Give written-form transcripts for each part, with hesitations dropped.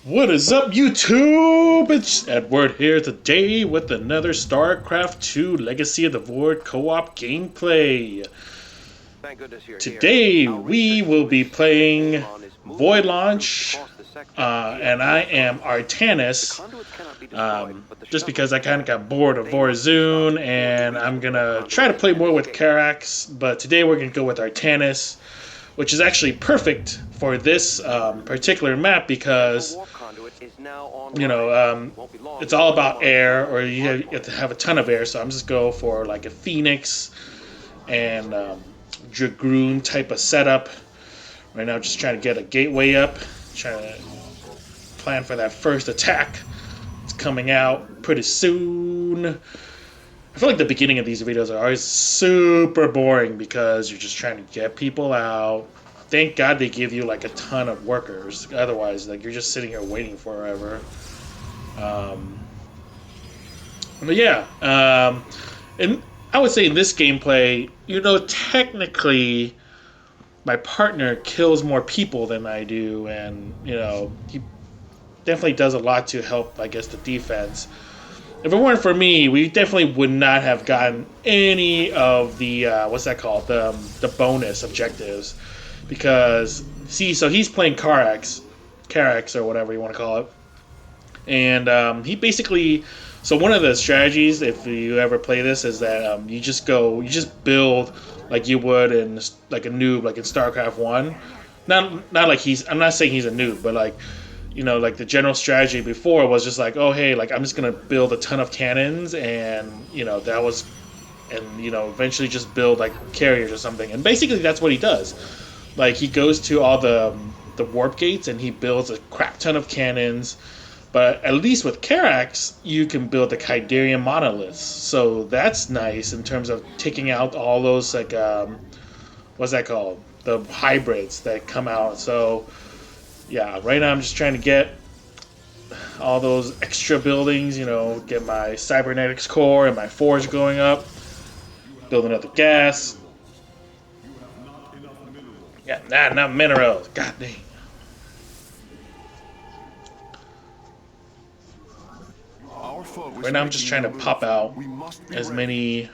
What is up, YouTube? It's Edward here today with another StarCraft 2 Legacy of the Void co-op gameplay. Thank goodness you're Today here. we will be playing Void Launch, and I am Artanis, just because I kind of got bored of Vorazun, and I'm going to try to play more with Karax, but today we're going to go with Artanis, which is actually perfect for this particular map because, it's all about air, or you have to have a ton of air, so I'm just going for like a Phoenix and Dragoon type of setup. Right now, just trying to get a gateway up, trying to plan for that first attack. It's coming out pretty soon. I feel like the beginning of these videos are always super boring because you're just trying to get people out. Thank God they give you like a ton of workers. Otherwise, like you're just sitting here waiting forever. But yeah, and I would say in this gameplay, technically my partner kills more people than I do, and he definitely does a lot to help, I guess, the defense. If it weren't for me, we definitely would not have gotten any of the what's that called, the bonus objectives, because so he's playing Karax or whatever you want to call it, and he basically. So one of the strategies, if you ever play this, is that you just build like you would in like a noob, like in StarCraft 1. Not like I'm not saying he's a noob, but like, like the general strategy before was just like, oh hey, like I'm just gonna build a ton of cannons, and that was, and eventually just build like carriers or something. And basically that's what he does. Like he goes to all the warp gates and he builds a crap ton of cannons. But at least with Karax, you can build the Kydarian monoliths, so that's nice in terms of taking out all those like what's that called? The hybrids that come out. So yeah, right now I'm just trying to get all those extra buildings. Get my cybernetics core and my forge going up, building up the gas. Yeah, not minerals. God dang. Right now I'm just trying to pop out as many,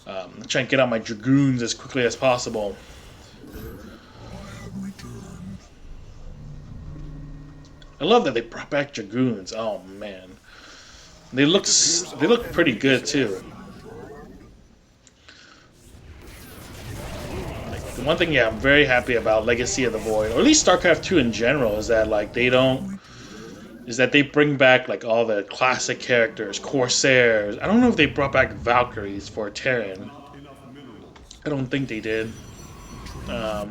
trying to get out my Dragoons as quickly as possible. I love that they brought back Dragoons. Oh man, they look pretty good too. Like, the one thing, I'm very happy about Legacy of the Void, or at least StarCraft 2 in general, is that like they bring back like all the classic characters, Corsairs. I don't know if they brought back Valkyries for Terran. I don't think they did. But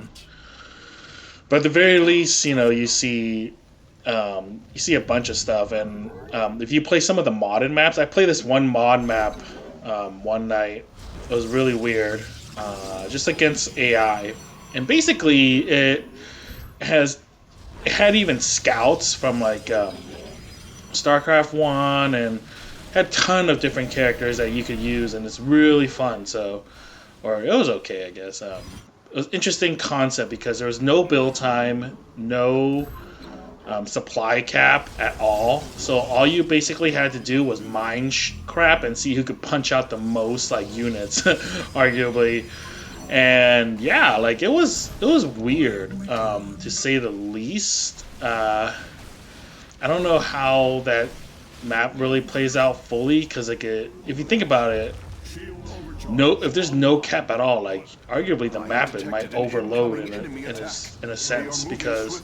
at the very least, you see a bunch of stuff. And if you play some of the modded maps, I played this one mod map one night. It was really weird, just against AI, and basically it had even scouts from like StarCraft 1, and had a ton of different characters that you could use, and it's really fun. So, or it was okay, I guess. It was an interesting concept because there was no build time, no supply cap at all. So all you basically had to do was mine crap and see who could punch out the most like units, arguably. And yeah, like it was weird, to say the least. I don't know how that map really plays out fully, because like if you think about it, if there's no cap at all, like arguably the map might overload in a sense, because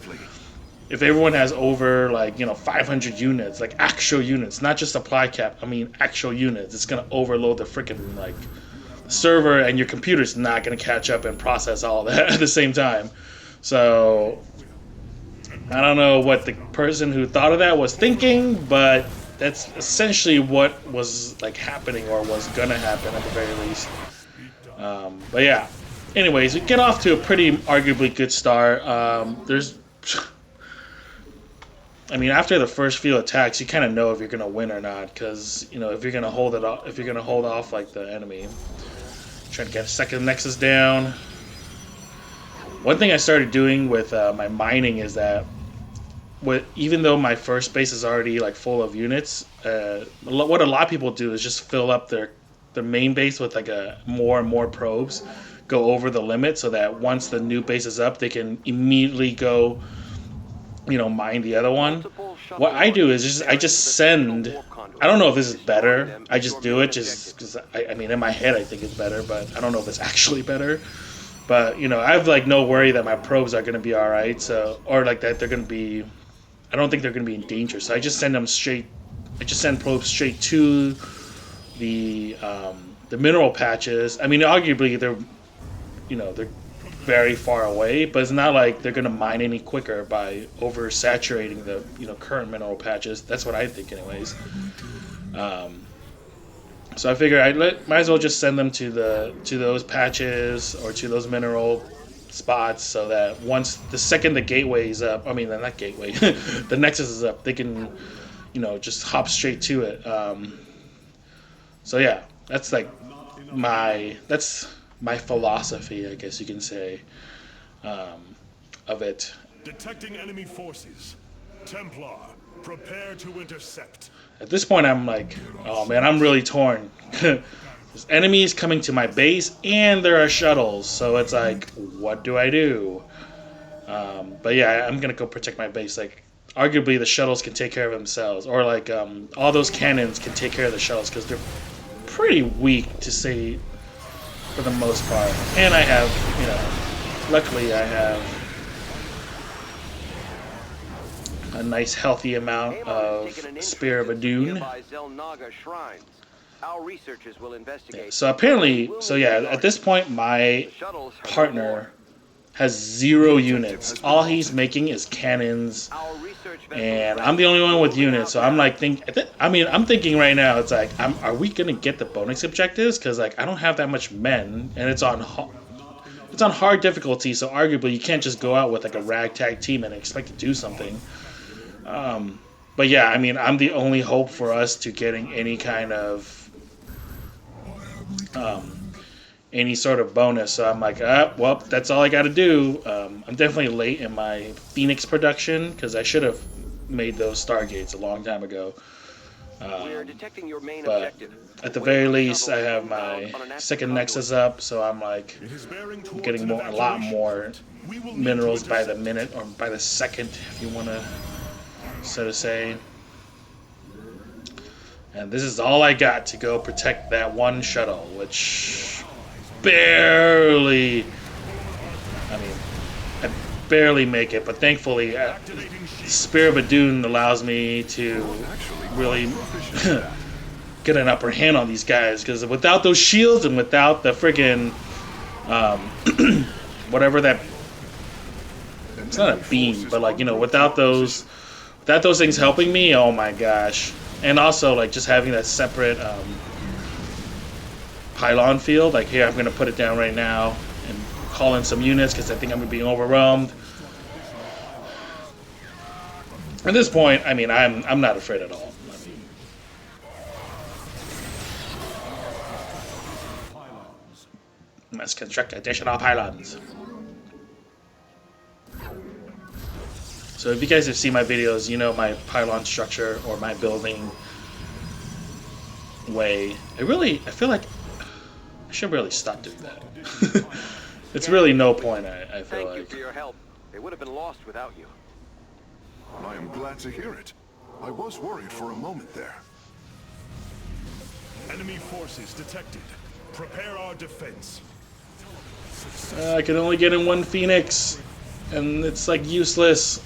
if everyone has over like 500 units, like actual units, not just supply cap, I mean actual units, it's gonna overload the freaking like server, and your computer's not going to catch up and process all that at the same time. So I don't know what the person who thought of that was thinking, but that's essentially what was like happening, or was going to happen at the very least. But yeah, anyways, we get off to a pretty arguably good start. After the first few attacks, you kind of know if you're going to win or not, because if you're going to hold off like the enemy. Trying to get a second Nexus down. One thing I started doing with my mining is that even though my first base is already like full of units, what a lot of people do is just fill up their main base with like a more and more probes, go over the limit, so that once the new base is up, they can immediately go, mine the other one. What I do is I just send. I don't know if this is better. I just do it just because I mean in my head I think it's better, but I don't know if it's actually better. But I have like no worry that my probes are gonna be all right. So or like that they're gonna be. I don't think they're gonna be in danger. So I just send them straight. I just send probes straight to the mineral patches. I mean, arguably they're very far away, but it's not like they're gonna mine any quicker by oversaturating the current mineral patches. That's what I think, anyways. So I figure might as well just send them to those patches or to those mineral spots, so that the second the gateway is up, I mean not gateway, the nexus is up, they can just hop straight to it. So yeah, that's like that's my philosophy, I guess you can say, of it. Detecting enemy forces. Templar, prepare to intercept. At this point, I'm like, oh man, I'm really torn. There's enemies coming to my base, and there are shuttles, so it's like, what do I do? But yeah, I'm gonna go protect my base. Like, arguably, the shuttles can take care of themselves, or like all those cannons can take care of the shuttles because they're pretty weak to say, for the most part. And I have, luckily, I have a nice healthy amount of Spear of Adun. So apparently, at this point, my partner has 0 units. All he's making is cannons, and I'm the only one with units. So I'm like, I'm thinking right now, it's like, are we gonna get the bonus objectives? Because like I don't have that much men, and it's on hard difficulty. So arguably, you can't just go out with like a ragtag team and expect to do something. But yeah, I mean, I'm the only hope for us to getting any kind of any sort of bonus. So I'm like, well, that's all I got to do. I'm definitely late in my Phoenix production because I should have made those Stargates a long time ago. But at the very least, I have my second Nexus up, so I'm like getting a lot more minerals by the minute or by the second, if you want to so to say. And this is all I got to go protect that one shuttle, which barely, I barely make it, but thankfully Spear of Adun allows me to really get an upper hand on these guys, because without those shields and without the friggin' whatever that, it's not a beam, but like, without those things helping me, oh my gosh. And also like just having that separate pylon field, like here I'm going to put it down right now and call in some units because I think I'm being overwhelmed. At this point, I mean, I'm not afraid at all. Must construct additional pylons. So if you guys have seen my videos, you know my pylon structure or my building way. I feel like I should really stop doing that. It's really no point, I feel like. Thank you for your help. They would have been lost without you. I am glad to hear it. I was worried for a moment there. Enemy forces detected. Prepare our defense. I can only get in one Phoenix, and it's like useless.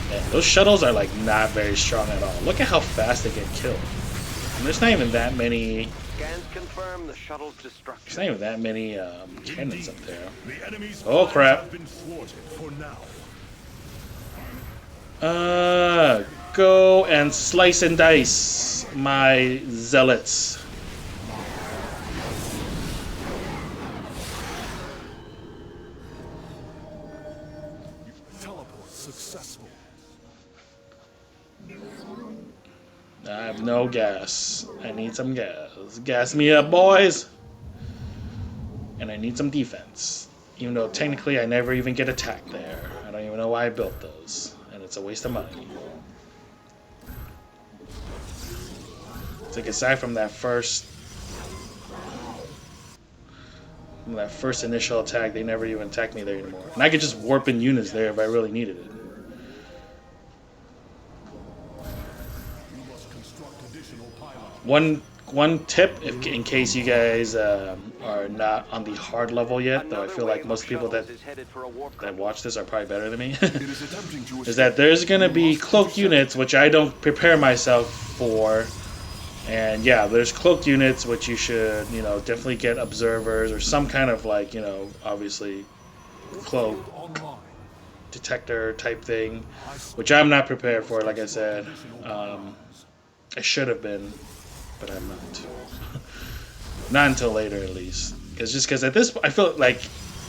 Man, those shuttles are like not very strong at all. Look at how fast they get killed. And there's not even that many. Scans confirm the shuttle's destruction. There's not even that many cannons up there. Oh crap! Go and slice and dice my zealots. I have no gas. I need some gas. Gas me up, boys! And I need some defense. Even though technically I never even get attacked there. I don't even know why I built those, and it's a waste of money. It's like aside from that first initial attack, they never even attack me there anymore. And I could just warp in units there if I really needed it. One tip, in case you guys are not on the hard level yet, though I feel like most people that watch this are probably better than me, is that there's going to be cloaked units, which I don't prepare myself for. And yeah, there's cloaked units, which you should, definitely get observers or some kind of like, obviously cloak detector type thing, which I'm not prepared for, like I said. I should have been, but I'm not. Not until later, at least. Because at this point, I feel like,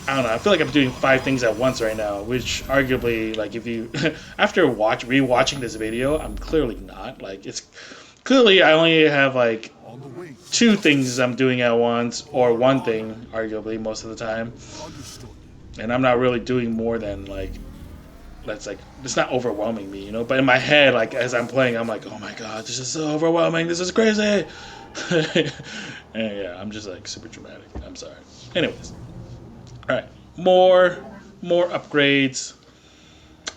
I don't know, I feel like I'm doing 5 things at once right now, which arguably, like, if you, after rewatching this video, I'm clearly not. Like, it's, clearly I only have, like, 2 things I'm doing at once, or 1 thing, arguably, most of the time. And I'm not really doing more than, like, that's like, it's not overwhelming me, but in my head, like, as I'm playing, I'm like, oh my god, this is so overwhelming, this is crazy. And yeah, I'm just like super dramatic. I'm sorry. Anyways, all right, more upgrades.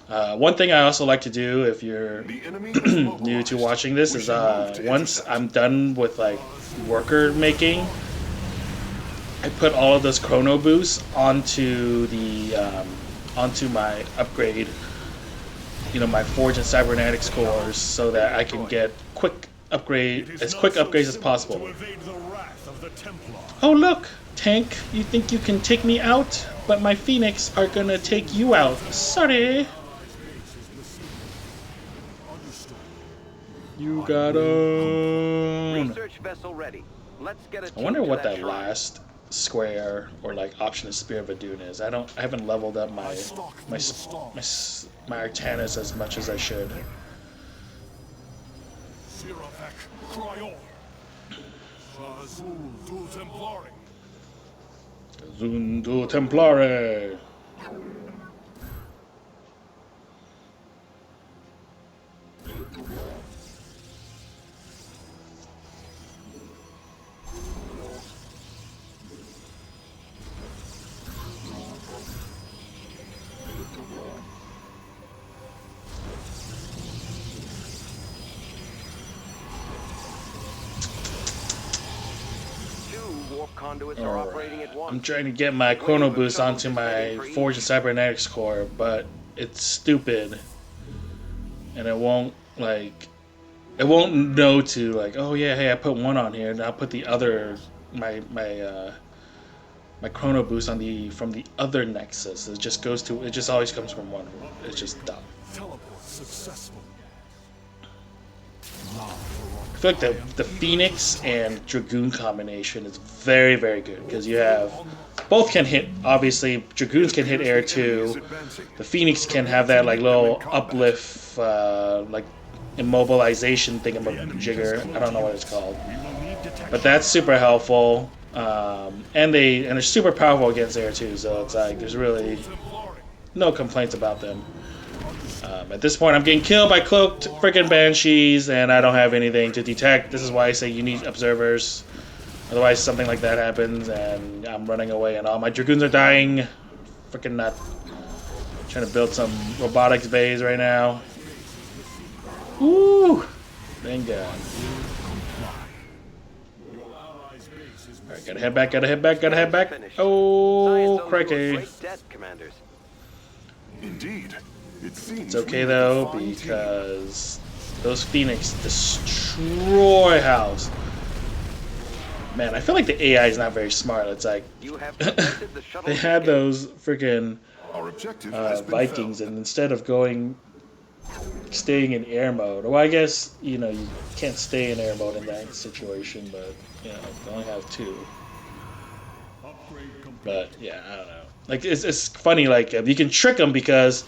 One thing I also like to do, if you're new to watching this, is once I'm done with like worker making, I put all of those chrono boosts onto the onto my upgrade, my Forge and Cybernetics cores, so that I can get quick upgrades as possible. Oh look, tank, you think you can take me out, but my Phoenix are gonna take you out. Sorry. You got on. Research vessel ready. Let's get I wonder what that last square or like option of Spear of Adun is. I haven't leveled up my Artanis as much as I should. Zundu Templare. Conduits are operating at once. I'm trying to get my chrono boost onto my Forge and Cybernetics core, but it's stupid, and it won't know to like, oh yeah, hey, I put 1 on here, and I'll put the other my chrono boost on from the other Nexus. It just always comes from 1. It's just dumb. Teleport successful. I feel like the Phoenix and Dragoon combination is very, very good, because you have both can hit. Obviously, Dragoons can hit air too. The Phoenix can have that like little uplift, like immobilization thingamajigger. I don't know what it's called, but that's super helpful. And they're super powerful against air too. So it's like there's really no complaints about them. At this point, I'm getting killed by cloaked freaking banshees, and I don't have anything to detect. This is why I say you need observers. Otherwise, something like that happens, and I'm running away, and all my dragoons are dying. Freaking nut. Trying to build some robotics bays right now. Woo! Thank God. Alright, gotta head back, gotta head back. Oh, crikey. Indeed. It's okay though, because those Phoenix destroy house. Man, I feel like the AI is not very smart. It's like they had those freaking Vikings, and instead of staying in air mode, well, I guess you can't stay in air mode in that situation, but they only have 2. But yeah, I don't know. Like it's funny. Like you can trick them because.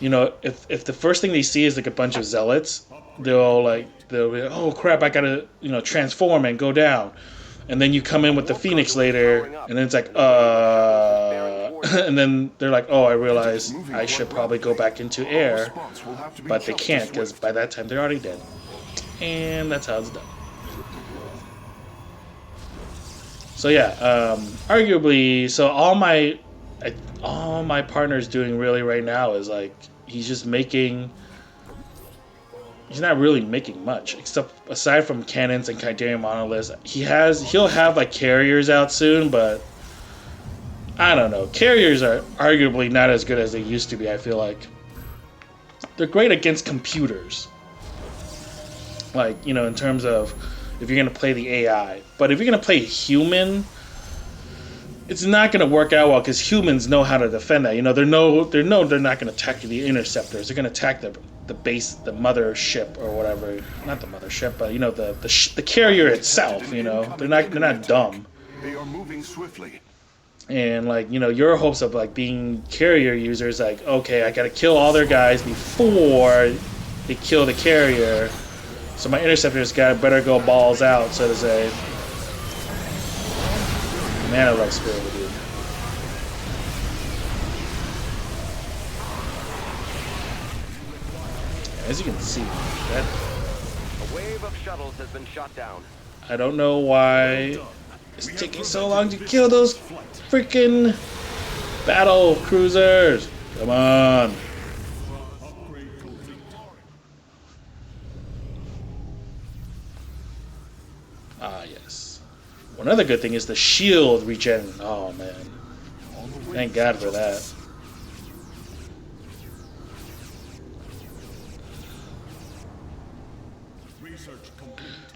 If the first thing they see is like a bunch of zealots, they'll be, oh crap, I gotta transform and go down, and then you come in with the Phoenix later, and then it's like and then they're like, oh, I realize I should probably go back into air, but they can't because by that time they're already dead. And that's how it's done. So yeah, arguably, so all my partner's doing really right now is like he's just making. He's not really making much, except aside from cannons and Chimerian monoliths. He'll have like carriers out soon, but I don't know. Carriers are arguably not as good as they used to be. I feel like they're great against computers, like in terms of if you're gonna play the AI. But if you're gonna play human, it's not gonna work out well because humans know how to defend that. They're not gonna attack the interceptors. They're gonna attack the base, the mothership or whatever. Not the mothership, but the carrier itself. They're not dumb. They are moving swiftly. And your hopes of like being carrier users, like, okay, I gotta kill all their guys before they kill the carrier. So my interceptors better go balls out, so to say. Man, I love Spirit of the Dude. As you can see, A wave of shuttles has been shot down. I don't know why it's taking so long to kill those freaking battle cruisers. Come on. Ah, yes. One other good thing is the shield regen. Oh, man. Thank God for that.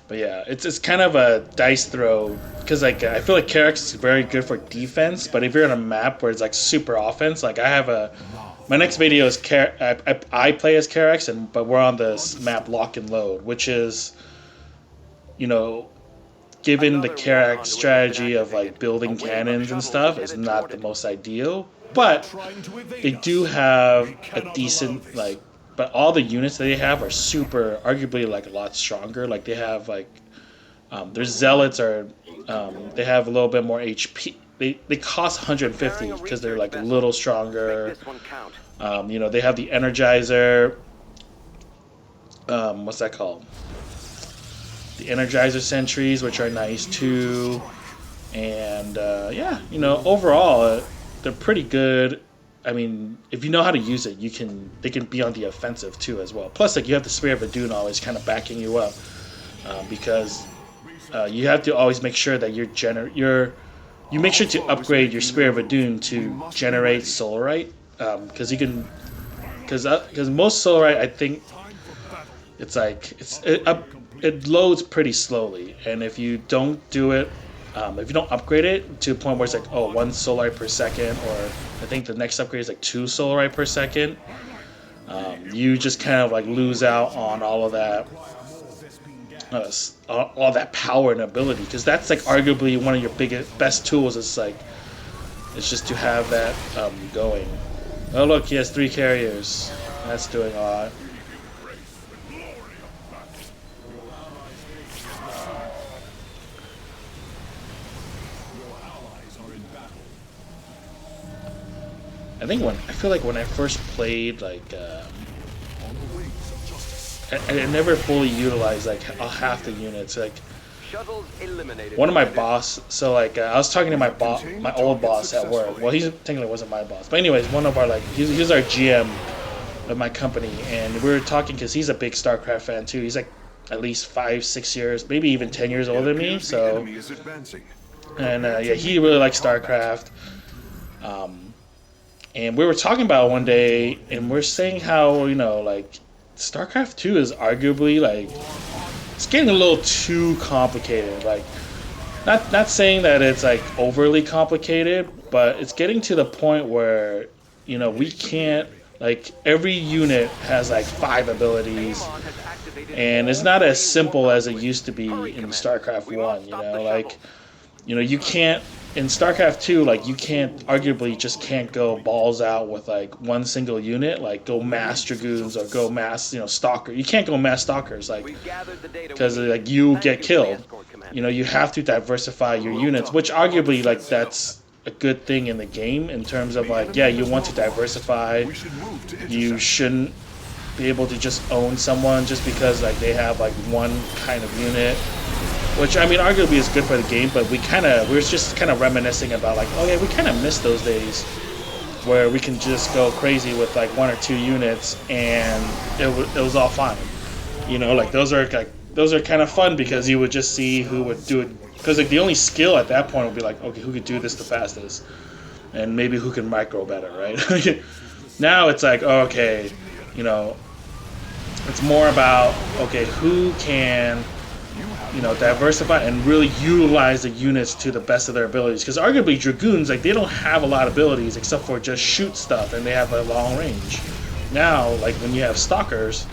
But yeah, it's kind of a dice throw because I feel like Karax is very good for defense, but if you're on a map where it's like super offense, like my next video is I play as Karax, but we're on this map Lock and Load, which is given the Karax strategy of like building cannons and stuff is not the most ideal, but they do have a decent but all the units that they have are super, arguably like a lot stronger. Like they have their zealots are, they have a little bit more HP. They cost 150 because they're like a little stronger. They have the Energizer. What's that called? The Energizer sentries, which are nice too. And overall, they're pretty good. I mean, if you know how to use it, they can be on the offensive too as well. Plus, you have the Spirit of Adun always kind of backing you up, because you have to always make sure that you make sure to upgrade your Spirit of Adun to generate Solarite, because most Solarite, I think it loads pretty slowly, and if you don't do it. If you don't upgrade it to a point where it's like, 1 Solarite per second, or I think the next upgrade is like 2 Solarite per second, you just kind of like lose out on all of that, all that power and ability, because that's like arguably one of your best tools. It's just to have that going. Oh look, he has 3 carriers. That's doing a lot. I feel like when I first played, I never fully utilized half the units. One of my boss. So I was talking to my old boss at work. Well, he technically wasn't my boss, but anyways, one of our he's our GM of my company, and we were talking because he's a big StarCraft fan too. He's like at least 5-6 years, maybe even 10 years older than me. So, and he really likes StarCraft. And we were talking about it one day, and we're saying how, StarCraft 2 is arguably, it's getting a little too complicated. Not saying that it's, overly complicated, but it's getting to the point where, we can't, every unit has, 5 abilities, and it's not as simple as it used to be in StarCraft 1, you can't... In StarCraft 2, you arguably just can't go balls out with one single unit, go mass dragoons or go mass stalker. You can't go mass stalkers because you get killed. You have to diversify your units, which arguably a good thing in the game in terms of like, yeah, you want to diversify. We should move to You intercept. shouldn't be able to just own someone just because like they have like one kind of unit, which I mean arguably is good for the game, but we were just kind of reminiscing about like, oh yeah, we kind of miss those days where we can just go crazy with like 1 or 2 units and it was all fine. You know, like those are kind of fun because you would just see who would do it, because like the only skill at that point would be like, okay, who could do this the fastest, and maybe who can micro better, right? Now it's like, okay, you know, it's more about, okay, who can, you know, diversify and really utilize the units to the best of their abilities. Because arguably Dragoons, like, they don't have a lot of abilities except for just shoot stuff, and they have a long range. Now, like, when you have Stalkers,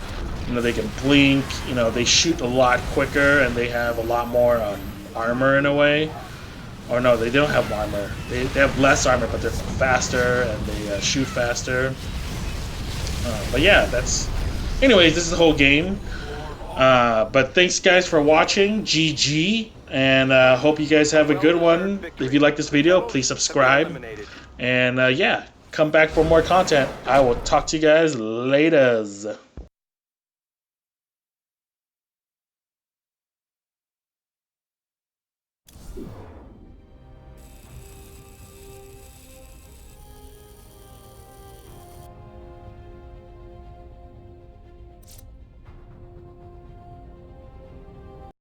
you know, they can blink, you know, they shoot a lot quicker, and they have a lot more armor in a way. Or no, they don't have armor. They have less armor, but they're faster, and they shoot faster. But yeah, that's... Anyways, this is the whole game. But thanks, guys, for watching. GG. And hope you guys have a good one. If you like this video, please subscribe. And yeah, come back for more content. I will talk to you guys later.